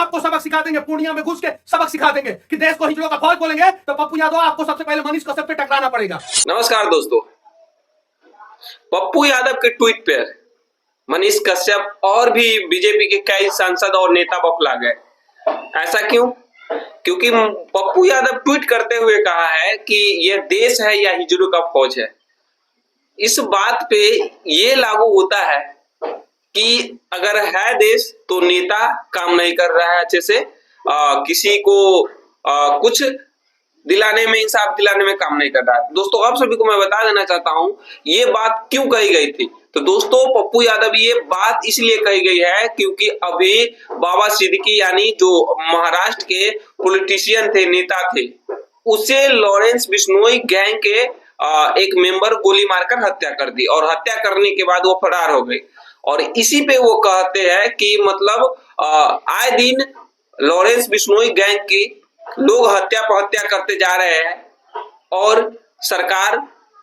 आपको सबक सिखा देंगे, पूर्णिया में घुस के सबक सिखा देंगे कि देश को हिजड़ों का फौज बोलेंगे तो पप्पू यादव आपको सबसे पहले मनीष कश्यप पे टकराना पड़ेगा। नमस्कार दोस्तों, पप्पू यादव के ट्वीट पर मनीष कश्यप और भी बीजेपी के कई सांसद और नेता बौखला गए। ऐसा क्यों? क्योंकि पप्पू यादव ट्वीट करते हुए कहा है कि यह देश है या हिजड़ों का फौज है। इस बात पे ये लागू होता है कि अगर है देश तो नेता काम नहीं कर रहा है अच्छे से, किसी को कुछ दिलाने में, इंसाफ दिलाने में काम नहीं कर रहा है। दोस्तों, आप सभी को मैं बता देना चाहता हूं ये बात क्यों कही गई थी। तो दोस्तों, पप्पू यादव ये बात इसलिए कही गई है क्योंकि अभी बाबा सिद्दीकी यानी जो महाराष्ट्र के पॉलिटिशियन थे, नेता थे, उसे लॉरेंस बिश्नोई गैंग के एक मेंबर गोली मारकर हत्या कर दी और हत्या करने के बाद वो फरार हो गए। और इसी पे वो कहते हैं कि मतलब आए दिन लॉरेंस बिश्नोई गैंग की लोग हत्या पर हत्या करते जा रहे हैं और सरकार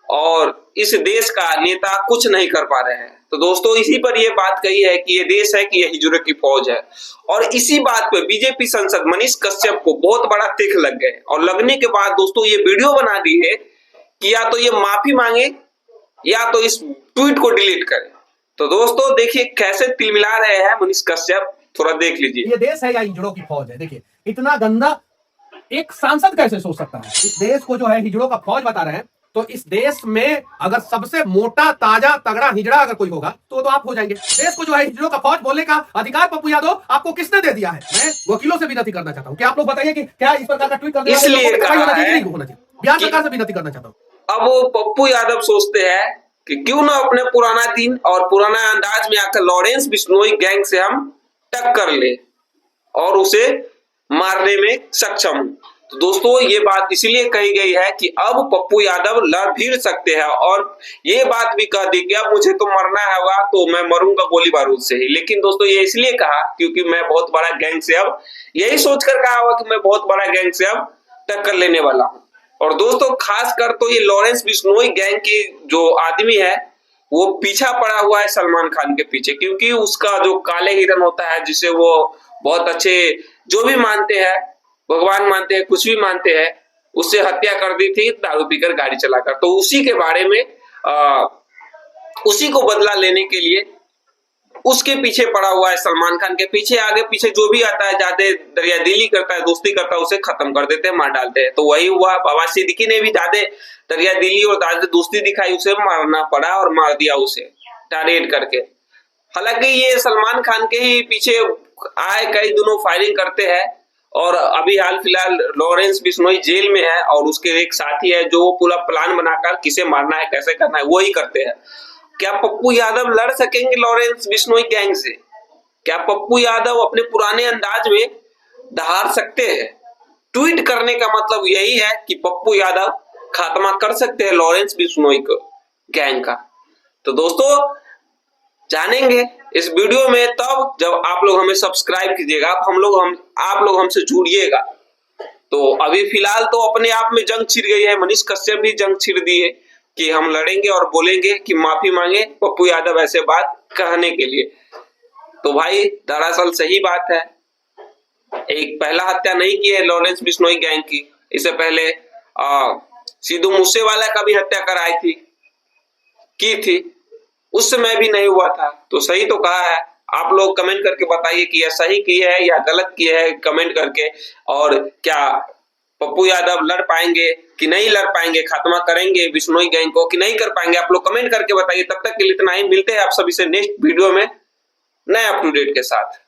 और इस देश का नेता कुछ नहीं कर पा रहे हैं। तो दोस्तों, इसी पर ये बात कही है कि ये देश है कि ये हिजड़ों की फौज है। और इसी बात पे बीजेपी सांसद मनीष कश्यप को बहुत बड़ा तिख लग गए और लगने के बाद दोस्तों ये वीडियो बना दी है कि या तो ये माफी मांगे या तो इस ट्वीट को डिलीट करे। तो दोस्तों देखिए कैसे तिलमिला रहे हैं मनीष कश्यप, थोड़ा देख लीजिए। ये देश है या हिजड़ों की फौज है। देखिए इतना गंदा एक सांसद कैसे सोच सकता है। इस देश को जो है हिजड़ों का फौज बता रहे हैं, तो इस देश में अगर सबसे मोटा ताजा तगड़ा हिजड़ा अगर कोई होगा तो आप हो जाएंगे। देश को जो है हिजड़ों का फौज बोलने का अधिकार पप्पू यादव आपको किसने दे दिया है? मैं वकीलों से विनती करना चाहता हूँ कि आप लोग बताइए कि क्या इस प्रकार का ट्वीट करने इसलिए होना चाहिए। बिहार सरकार से विनती करना चाहता हूँ। अब पप्पू यादव सोचते हैं कि क्यों ना अपने पुराना दिन और पुराना अंदाज में आकर लॉरेंस बिश्नोई गैंग से हम टक्कर ले और उसे मारने में सक्षम हूं। तो दोस्तों ये बात इसलिए कही गई है कि अब पप्पू यादव लड़ भिड़ सकते हैं और ये बात भी कह दी कि अब मुझे तो मरना होगा तो मैं मरूंगा गोली बारूद से ही। लेकिन दोस्तों ये इसलिए कहा क्योंकि मैं बहुत बड़ा गैंग से अब यही सोचकर कहा हुआ कि मैं बहुत बड़ा गैंग से अब टक्कर लेने वाला हूं। और दोस्तों खासकर तो ये लॉरेंस बिश्नोई गैंग की जो आदमी है वो पीछा पड़ा हुआ है सलमान खान के पीछे, क्योंकि उसका जो काले हिरन होता है जिसे वो बहुत अच्छे जो भी मानते हैं, भगवान मानते हैं, कुछ भी मानते हैं, उससे हत्या कर दी थी दारू पीकर गाड़ी चलाकर। तो उसी के बारे में उसी को बदला लेने के लिए उसके पीछे पड़ा हुआ है सलमान खान के पीछे। आगे पीछे जो भी आता है ज्यादा दरिया दिली करता है, दोस्ती करता है, उसे खत्म कर देते हैं, मार डालते हैं। तो वही हुआ, बाबा सिद्दीकी ने भी ज्यादा दरिया दिली और ज्यादा दोस्ती दिखाई, उसे मारना पड़ा और मार दिया उसे टारगेट करके। हालांकि ये सलमान खान के ही पीछे आए कई दिनों फायरिंग करते हैं और अभी हाल फिलहाल लॉरेंस बिश्नोई जेल में है और उसके एक साथी है जो पूरा प्लान बनाकर किसे मारना है, कैसे करना है, वो ही करते हैं। क्या पप्पू यादव लड़ सकेंगे लॉरेंस बिश्नोई गैंग से? क्या पप्पू यादव अपने पुराने अंदाज में दहाड़ सकते हैं? ट्वीट करने का मतलब यही है कि पप्पू यादव खात्मा कर सकते हैं लॉरेंस बिश्नोई को गैंग का। तो दोस्तों जानेंगे इस वीडियो में तब जब आप लोग हमें सब्सक्राइब कीजिएगा, आप लोग हमसे जुड़िएगा। तो अभी फिलहाल तो अपने आप में जंग छिड़ गई है, मनीष कश्यप भी जंग छिड़ दी है कि हम लड़ेंगे और बोलेंगे कि माफी मांगे पप्पू यादव ऐसे बात कहने के लिए। तो भाई दरअसल सही बात है, एक पहला हत्या नहीं की है लॉरेंस बिश्नोई गैंग की, इससे पहले सिद्धू मूसेवाला का भी हत्या कराई की थी, उस समय भी नहीं हुआ था। तो सही तो कहा है। आप लोग कमेंट करके बताइए कि यह सही किया है या गलत किया है, कमेंट करके। और क्या पप्पू यादव लड़ पाएंगे कि नहीं लड़ पाएंगे, खात्मा करेंगे बिश्नोई गैंग को कि नहीं कर पाएंगे, आप लोग कमेंट करके बताइए। तब तक के लिए इतना ही, मिलते हैं आप सभी से नेक्स्ट वीडियो में नए अप टू डेट के साथ।